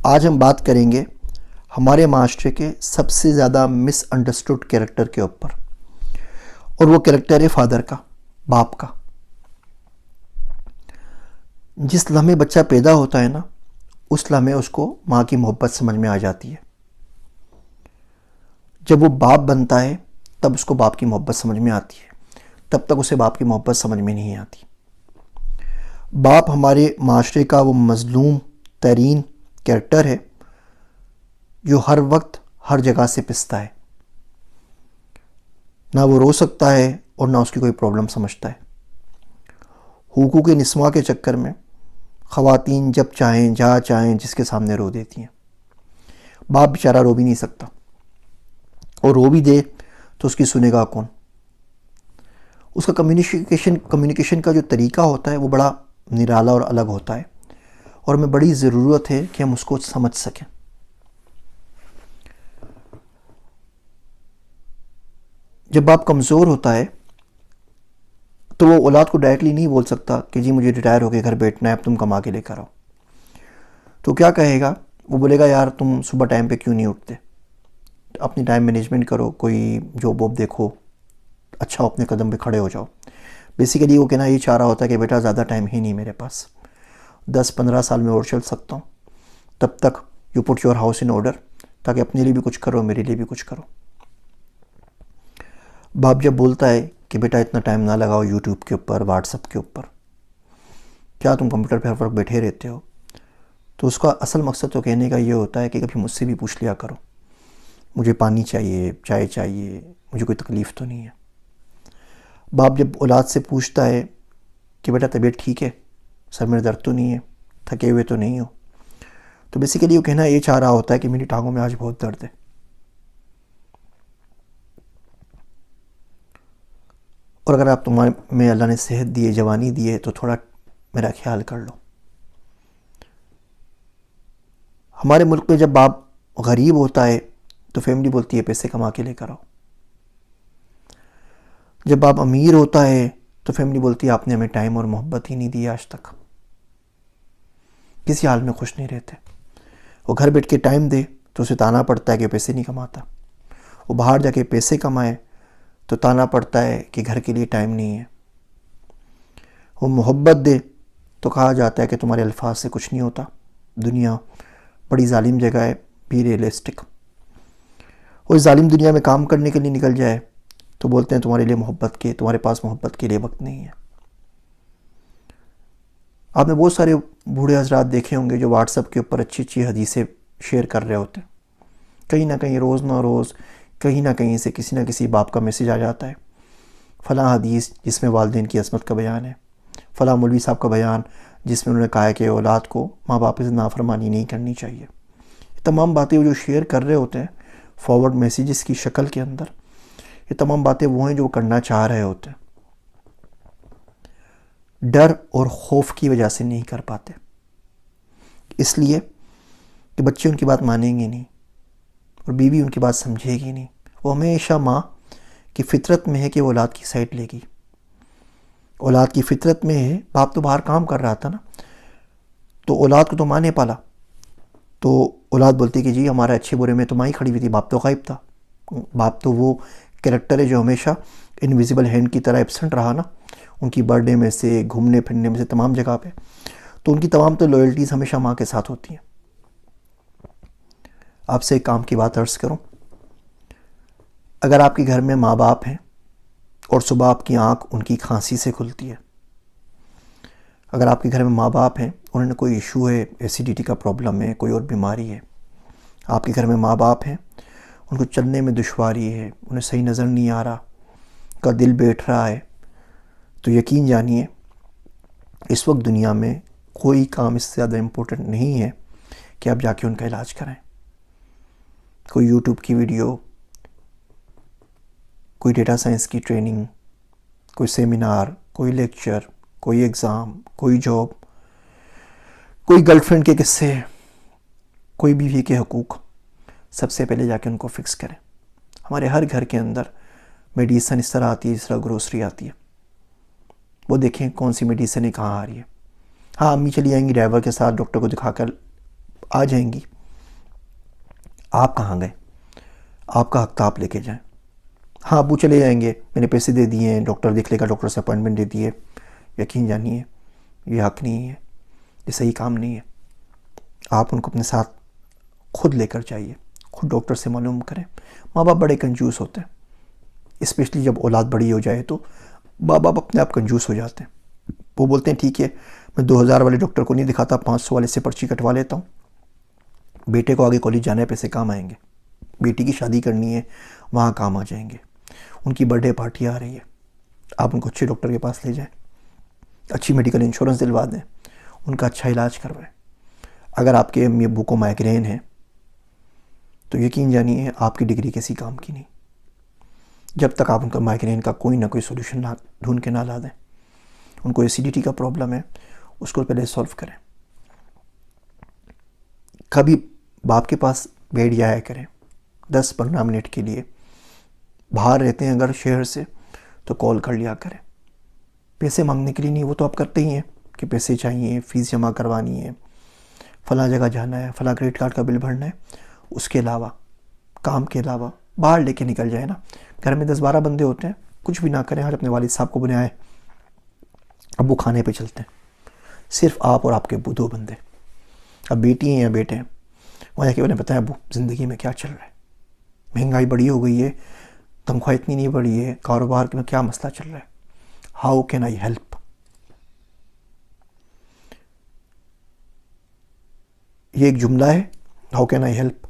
آج ہم بات کریں گے ہمارے معاشرے کے سب سے زیادہ مس انڈرسٹوڈ کریکٹر کے اوپر، اور وہ کریکٹر ہے فادر کا، باپ کا۔ جس لمحے بچہ پیدا ہوتا ہے نا، اس لمحے اس کو ماں کی محبت سمجھ میں آ جاتی ہے۔ جب وہ باپ بنتا ہے تب اس کو باپ کی محبت سمجھ میں آتی ہے، تب تک اسے باپ کی محبت سمجھ میں نہیں آتی۔ باپ ہمارے معاشرے کا وہ مظلوم ترین کریکٹر ہے جو ہر وقت ہر جگہ سے پستا ہے، نہ وہ رو سکتا ہے اور نہ اس کی کوئی پرابلم سمجھتا ہے۔ حقوق نسواں کے چکر میں خواتین جب چاہیں جہاں چاہیں جس کے سامنے رو دیتی ہیں۔ باپ بیچارہ رو بھی نہیں سکتا، اور رو بھی دے تو اس کی سنے گا کون؟ اس کا کمیونیکیشن کا جو طریقہ ہوتا ہے وہ بڑا نرالا اور الگ ہوتا ہے، اور ہمیں بڑی ضرورت ہے کہ ہم اس کو سمجھ سکیں۔ جب باپ کمزور ہوتا ہے تو وہ اولاد کو ڈائریکٹلی نہیں بول سکتا کہ جی مجھے ریٹائر ہو کے گھر بیٹھنا ہے، اب تم کما کے لے کر آؤ۔ تو کیا کہے گا؟ وہ بولے گا یار تم صبح ٹائم پہ کیوں نہیں اٹھتے، اپنی ٹائم مینجمنٹ کرو، کوئی جاب واب دیکھو، اچھا اپنے قدم پہ کھڑے ہو جاؤ۔ بیسیکلی وہ کہنا یہ چاہ رہا ہوتا ہے کہ بیٹا زیادہ ٹائم ہی نہیں میرے پاس، 10-15 سال میں اور چل سکتا ہوں، تب تک you put your house in order, تاکہ اپنے لیے بھی کچھ کرو، میرے لیے بھی کچھ کرو۔ باپ جب بولتا ہے کہ بیٹا اتنا ٹائم نہ لگاؤ یوٹیوب کے اوپر، واٹس ایپ کے اوپر، کیا تم کمپیوٹر پہ ہر وقت بیٹھے رہتے ہو، تو اس کا اصل مقصد تو کہنے کا یہ ہوتا ہے کہ کبھی مجھ سے بھی پوچھ لیا کرو، مجھے پانی چاہیے، چائے چاہیے، مجھے کوئی تکلیف تو نہیں ہے۔ باپ جب اولاد سے پوچھتا ہے کہ بیٹا طبیعت ٹھیک ہے، سر میں درد تو نہیں ہے، تھکے ہوئے تو نہیں ہو، تو بیسیکلی وہ کہنا یہ چاہ رہا ہوتا ہے کہ میری ٹانگوں میں آج بہت درد ہے۔ اور اگر آپ تمہارے میں اللہ نے صحت دی ہے، جوانی دی ہے، تو تھوڑا میرا خیال کر لو۔ ہمارے ملک میں جب باپ غریب ہوتا ہے تو فیملی بولتی ہے پیسے کما کے لے کر آؤ۔ جب باپ امیر ہوتا ہے تو فیملی بولتی ہے آپ نے ہمیں ٹائم اور محبت ہی نہیں دی آج تک، کسی حال میں خوش نہیں رہتے۔ وہ گھر بیٹھ کے ٹائم دے تو اسے تانا پڑتا ہے کہ پیسے نہیں کماتا، وہ باہر جا کے پیسے کمائے تو تانا پڑتا ہے کہ گھر کے لیے ٹائم نہیں ہے۔ وہ محبت دے تو کہا جاتا ہے کہ تمہارے الفاظ سے کچھ نہیں ہوتا، دنیا بڑی ظالم جگہ ہے، بی ریئلسٹک۔ وہ اس ظالم دنیا میں کام کرنے کے لیے نکل جائے تو بولتے ہیں تمہارے پاس محبت کے لیے وقت نہیں ہے۔ آپ نے بہت سارے بوڑھے حضرات دیکھے ہوں گے جو واٹس ایپ کے اوپر اچھی اچھی حدیثیں شیئر کر رہے ہوتے ہیں، کہیں نہ کہیں روز نہ روز کہیں نہ کہیں سے کسی نہ کسی باپ کا میسیج آ جاتا ہے، فلاں حدیث جس میں والدین کی عظمت کا بیان ہے، فلاں مولوی صاحب کا بیان جس میں انہوں نے کہا ہے کہ اولاد کو ماں باپ سے نافرمانی نہیں کرنی چاہیے۔ یہ تمام باتیں وہ جو شیئر کر رہے ہوتے ہیں فارورڈ میسیجز کی شکل کے اندر، یہ تمام باتیں وہ ہیں جو وہ کرنا چاہ رہے ہوتے ہیں، ڈر اور خوف کی وجہ سے نہیں کر پاتے، اس لیے کہ بچے ان کی بات مانیں گے نہیں اور بیوی ان کی بات سمجھے گی نہیں۔ وہ ہمیشہ ماں کی فطرت میں ہے کہ وہ اولاد کی سائڈ لے گی، اولاد کی فطرت میں ہے۔ باپ تو باہر کام کر رہا تھا نا، تو اولاد کو تو ماں نے پالا، تو اولاد بولتی کہ جی ہمارے اچھے برے میں تو ماں ہی کھڑی ہوئی تھی، باپ تو غائب تھا۔ باپ تو وہ کریکٹر ہے جو ہمیشہ انویزیبل ہینڈ کی طرح ایبسنٹ رہا نا، ان کی برتھ ڈے میں سے، گھومنے پھرنے میں سے، تمام جگہ پہ، تو ان کی تمام تو لوئلٹیز ہمیشہ ماں کے ساتھ ہوتی ہیں۔ آپ سے ایک کام کی بات عرض کروں، اگر آپ کے گھر میں ماں باپ ہیں اور صبح آپ کی آنکھ ان کی کھانسی سے کھلتی ہے، اگر آپ کے گھر میں ماں باپ ہیں، انہوں نے کوئی ایشو ہے، ایسیڈیٹی کا پرابلم ہے، کوئی اور بیماری ہے، آپ کے گھر میں ماں باپ ہیں، ان کو چلنے میں دشواری ہے، انہیں صحیح نظر نہیں آ رہا، ان کا دل بیٹھ رہا ہے، تو یقین جانیے اس وقت دنیا میں کوئی کام اس سے زیادہ امپورٹنٹ نہیں ہے کہ آپ جا کے ان کا علاج کریں۔ کوئی یوٹیوب کی ویڈیو، کوئی ڈیٹا سائنس کی ٹریننگ، کوئی سیمینار، کوئی لیکچر، کوئی ایگزام، کوئی جاب، کوئی گرل فرینڈ کے قصے، کوئی بیوی کے حقوق، سب سے پہلے جا کے ان کو فکس کریں۔ ہمارے ہر گھر کے اندر میڈیسن اس طرح آتی ہے جس طرح گروسری آتی ہے، وہ دیکھیں کون سی میڈیسن کہاں آ رہی ہے۔ ہاں امی چلی آئیں گی ڈرائیور کے ساتھ، ڈاکٹر کو دکھا کر آ جائیں گی، آپ کہاں گئے؟ آپ کا حق تھا آپ لے کے جائیں. ہاں ابو چلے جائیں گے، میں نے پیسے دے دیے ہیں، ڈاکٹر دیکھ لے گا، ڈاکٹر سے اپوائنٹمنٹ دے دی ہے. یقین جانیے یہ حق نہیں ہے، یہ صحیح کام نہیں ہے. آپ ان کو اپنے ساتھ خود لے کر جائیے، خود ڈاکٹر سے معلوم کریں. ماں باپ بڑے کنجوس ہوتے ہیں، اسپیشلی جب اولاد بڑی ہو جائے تو ماں باپ اپنے آپ کنجوس ہو جاتے ہیں. وہ بولتے ہیں ٹھیک ہے میں 2000 والے ڈاکٹر کو نہیں دکھاتا، 500 والے سے پرچی کٹوا لیتا ہوں. بیٹے کو آگے کالج جانا ہے، پیسے کام آئیں گے. بیٹی کی شادی کرنی ہے، وہاں کام آ جائیں گے. ان کی برتھ ڈے پارٹی آ رہی ہے، آپ ان کو اچھے ڈاکٹر کے پاس لے جائیں، اچھی میڈیکل انشورنس دلوا دیں، ان کا اچھا علاج کروائیں. اگر آپ کے امی ابو کو مائگرین ہے تو یقین جانیے آپ کی ڈگری کسی کام کی نہیں، جب تک آپ ان کا مائگرین کا کوئی نہ کوئی سولوشن ڈھونڈ کے نہ لا دیں. ان کو ایسیڈیٹی کا پرابلم ہے، اس کو پہلے سولو کریں. کبھی باپ کے پاس بیٹھ جایا کریں 10-15 منٹ کے لیے. باہر رہتے ہیں اگر شہر سے تو کال کر لیا کریں. پیسے مانگنے کے لیے نہیں، وہ تو آپ کرتے ہی ہیں کہ پیسے چاہیے، فیس جمع کروانی ہے، فلاں جگہ جانا ہے، فلاں کریڈٹ کارڈ کا بل بھرنا ہے. اس کے علاوہ کام کے علاوہ باہر لے کے نکل جائے نا. گھر میں 10-12 بندے ہوتے ہیں، کچھ بھی نہ کریں. آج اپنے والد صاحب کو بنائے ابو کھانے پہ چلتے ہیں، صرف آپ اور آپ کے ابو 2 بندے. اب بیٹی ہیں یا بیٹے ہیں، وہاں جا کے انہیں بتائیں ابو زندگی میں کیا چل رہا ہے، مہنگائی بڑی ہو گئی ہے، تنخواہ اتنی نہیں بڑھی ہے، کاروبار میں کیا مسئلہ چل رہا ہے، ہاؤ کین آئی ہیلپ. یہ ایک جملہ ہے، ہاؤ کین آئی ہیلپ.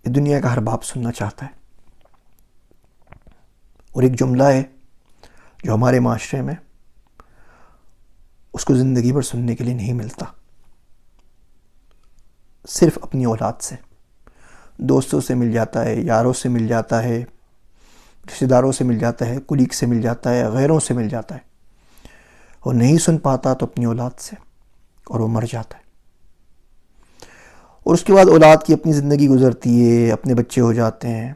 یہ دنیا کا ہر باپ سننا چاہتا ہے. اور ایک جملہ ہے جو ہمارے معاشرے میں اس کو زندگی بھر سننے کے لیے نہیں ملتا، صرف اپنی اولاد سے. دوستوں سے مل جاتا ہے، یاروں سے مل جاتا ہے، رشتہ داروں سے مل جاتا ہے، کولیگ سے مل جاتا ہے، غیروں سے مل جاتا ہے. اور نہیں سن پاتا تو اپنی اولاد سے، اور وہ مر جاتا ہے. اور اس کے بعد اولاد کی اپنی زندگی گزرتی ہے، اپنے بچے ہو جاتے ہیں،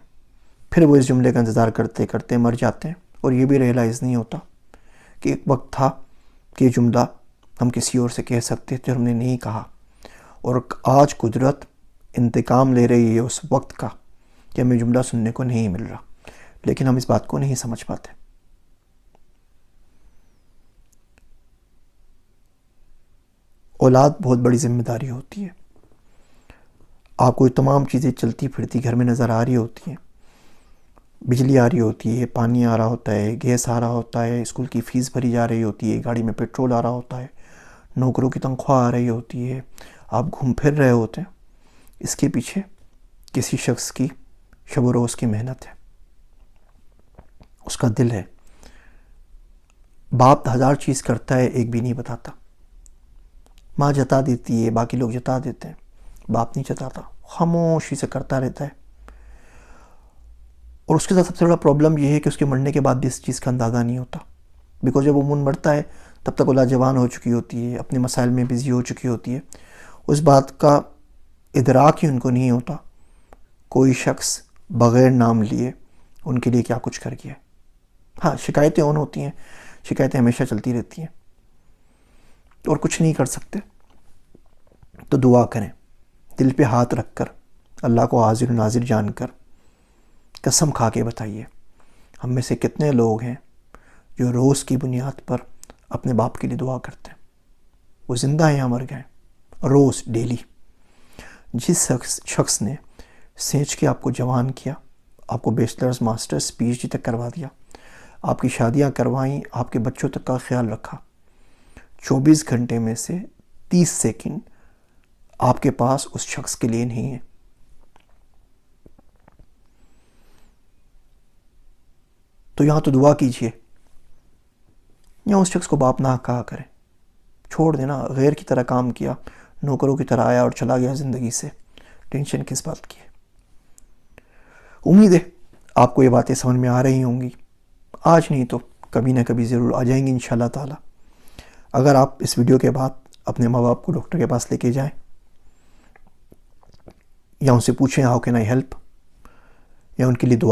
پھر وہ اس جملے کا انتظار کرتے کرتے مر جاتے ہیں. اور یہ بھی ریئلائز نہیں ہوتا کہ ایک وقت تھا کہ یہ جملہ ہم کسی اور سے کہہ سکتے تھے اور ہم نے نہیں کہا. اور آج قدرت انتقام لے رہی ہے اس وقت کا کہ ہمیں جملہ سننے کو نہیں مل رہا، لیکن ہم اس بات کو نہیں سمجھ پاتے. اولاد بہت بڑی ذمہ داری ہوتی ہے. آپ کو یہ تمام چیزیں چلتی پھرتی گھر میں نظر آ رہی ہوتی ہیں. بجلی آ رہی ہوتی ہے، پانی آ رہا ہوتا ہے، گیس آ رہا ہوتا ہے، اسکول کی فیس بھری جا رہی ہوتی ہے، گاڑی میں پیٹرول آ رہا ہوتا ہے، نوکروں کی تنخواہ آ رہی ہوتی ہے، آپ گھوم پھر رہے ہوتے ہیں. اس کے پیچھے کسی شخص کی شب و روز کی محنت ہے، اس کا دل ہے. باپ 1000 چیز کرتا ہے، ایک بھی نہیں بتاتا. ماں جتا دیتی ہے، باقی لوگ جتا دیتے ہیں، باپ نہیں جتاتا، خاموشی سے کرتا رہتا ہے. اور اس کے ساتھ سب سے بڑا پرابلم یہ ہے کہ اس کے مرنے کے بعد بھی اس چیز کا اندازہ نہیں ہوتا. بیکاز جب وہ مرتا ہے تب تک اولاد جوان ہو چکی ہوتی ہے، اپنے مسائل میں بزی ہو چکی ہوتی ہے. اس بات کا ادراک ہی ان کو نہیں ہوتا کوئی شخص بغیر نام لیے ان کے لیے کیا کچھ کر گیا. ہاں شکایتیں اون ہوتی ہیں، شکایتیں ہمیشہ چلتی رہتی ہیں اور کچھ نہیں کر سکتے. تو دعا کریں، دل پہ ہاتھ رکھ کر، اللہ کو حاضر و ناظر جان کر قسم کھا کے بتائیے ہم میں سے کتنے لوگ ہیں جو روز کی بنیاد پر اپنے باپ کے لیے دعا کرتے ہیں. وہ زندہ ہیں یا مر گئے، روز ڈیلی. جس شخص نے سینچ کے آپ کو جوان کیا، آپ کو بیچلرز ماسٹرز PhD تک کروا دیا، آپ کی شادیاں کروائیں، آپ کے بچوں تک کا خیال رکھا، 24 گھنٹے میں سے 30 سیکنڈ آپ کے پاس اس شخص کے لیے نہیں ہے. تو یہاں تو دعا کیجئے، یا اس شخص کو باپ نہ کہا کریں. چھوڑ دینا، غیر کی طرح کام کیا، نوکروں کی طرح آیا اور چلا گیا زندگی سے. ٹینشن کس بات کی ہے؟ امید ہے آپ کو یہ باتیں سمجھ میں آ رہی ہوں گی. آج نہیں تو کبھی نہ کبھی ضرور آ جائیں گی انشاءاللہ تعالی. اگر آپ اس ویڈیو کے بعد اپنے ماں باپ کو ڈاکٹر کے پاس لے کے جائیں یا ان سے پوچھیں ہاؤ کین آئی ہیلپ، یا ان کے لیے دعا